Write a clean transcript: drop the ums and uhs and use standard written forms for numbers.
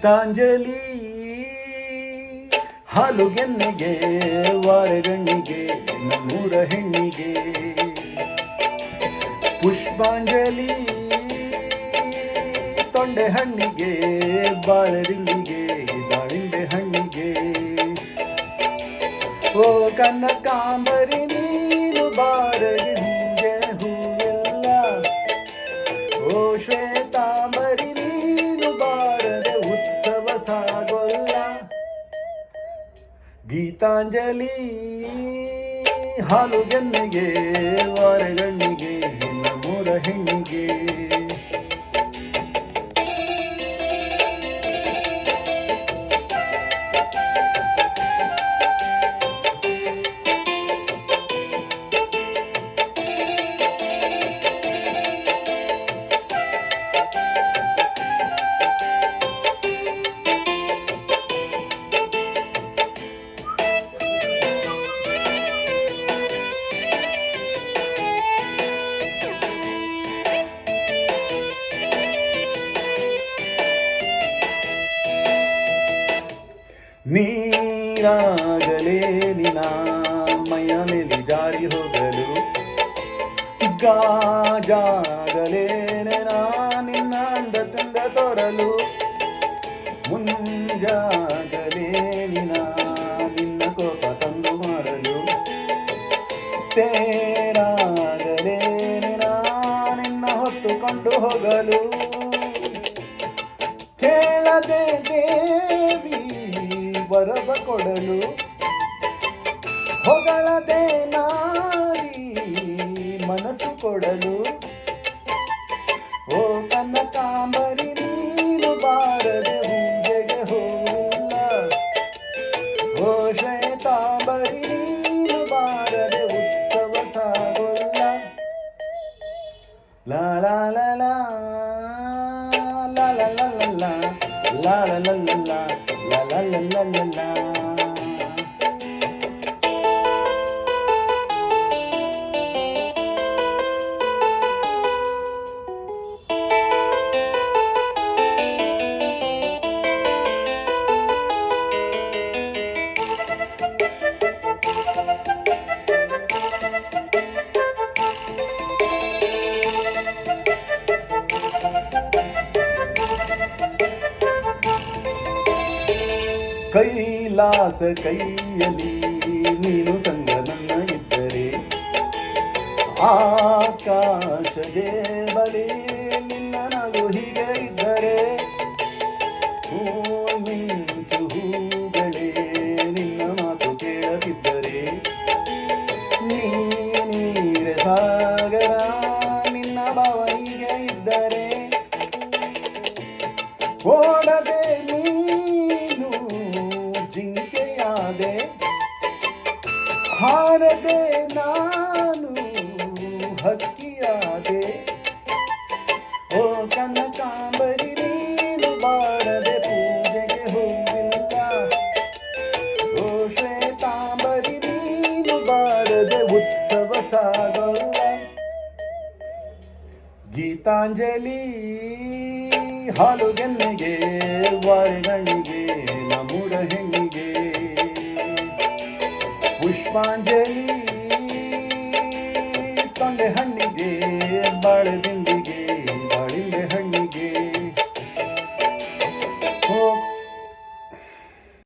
ಗೀತಾಂಜಲಿ ಹಾಲುಗೆನ್ನೆಗೆ ವಾರಗಣ್ಣಿಗೆ ನಮ್ಮೂರ ಹೆಣ್ಣಿಗೆ ಪುಷ್ಪಾಂಜಲಿ ತೊಂಡೆ ಹಣ್ಣಿಗೆ ಬಾಳರಿಂಗಿಗೆ ದಾಳಿಂಬೆ ಹಣ್ಣಿಗೆ ಓ ಕನಕಾಂಬರಿ ನೀನು ಬಾರಗೆ ಹೂಗೆ ಹೂವೆಲ್ಲ ಓ ಶ್ವೇತಾಂಬರಿ ನೀನು ಬಾರದೆ ಉತ್ಸವ ಸಾಗೊಲ್ಲ ಗೀತಾಂಜಲಿ ಹಾಲುಗೆನ್ನೆಗೆ ವಾರಗಣ್ಣಿಗೆ ನಮ್ಮೂರ ಹೆಣ್ಣಿಗೆ ನೀರಾಗಲೇ ನಿನ್ನ ಮೈಯ ಮೇಲೆ ಜಾರಿ ಹೋಗಲು ಗಾಜಾಗಲೇ ನಿನ್ನ ಅಂದ ತುಂಡ ತೋರಲು ಮುಂಜಾಗಲೇ ನಿನ್ನ ಕೋಪ ತಂದು ಮಾಡಲು ತೇರಾಗಲೇ ನಿನ್ನ ಹೊತ್ತುಕೊಂಡು ಹೋಗಲು ಕೇಳದೆ ದೇವಿ ವರವ ಕೊಡಲು ಹೊಗಳದೆ ನಾರಿ ಮನಸ್ಸು ಕೊಡಲು ಓ ಕನಕಾಂಬರಿ ನೀನು ಬಾರದೆ ಹೂಜೆಗೆ ಹೋಗಿಲ್ಲ ಓ ಶ್ವೇತಾಂಬರಿ ನೀನು ಬಾರದೆ ಉತ್ಸವ ಸಾಗೊಲ್ಲ ಲಾ ಲಾ ಲಾ ಲಾ la la la la la la la la la la la la la la la Kailasa ಕೈಯಲ್ಲಿ ನೀನು ಸಂಗ ನನ್ನ ಇದ್ದರೆ ಆಕಾಶ ಬಳಿ ನಿನ್ನ ನಗು ಹೀಗೆ ಇದ್ದರೆ ಮಿಂಚು ಹೂಗಳೇ ನಿನ್ನ ಮಾತು ಕೇಳದಿದ್ದರೆ ನೀರೆ ಸಾಗರ ನಿನ್ನ ಭಾವ ಹೀಗೆ ಇದ್ದರೆ ಓಡದೆ ನೀನು ಜಿಂಕೆಯಾದೆ ಹಾರದೆ ನಾನು ಹಕ್ಕಿಯಾದೆ ಓ ಕನಕಾಂಬರಿ ನೀನು ಬಾರದೆ ಪೂಜೆಗೆ ಹೋಗಿಲ್ಲ ಓ ಶ್ವೇತಾಂಬರಿ ನೀನು ಬಾರದೆ ಉತ್ಸವ ಸಾಗೊಲ್ಲ ಗೀತಾಂಜಲಿ ಹಾಲುಗೆನ್ನೆಗೆ ವಾರಗಣ್ಣಿಗೆ ನಮ್ಮೂರ ಹೆಣ್ಣಿಗೆ ಪುಷ್ಪಾಂಜಲಿ ತೊಂಡೆ ಹಣ್ಣಿಗೆ ಬಾಳೆದಿಂಡಿ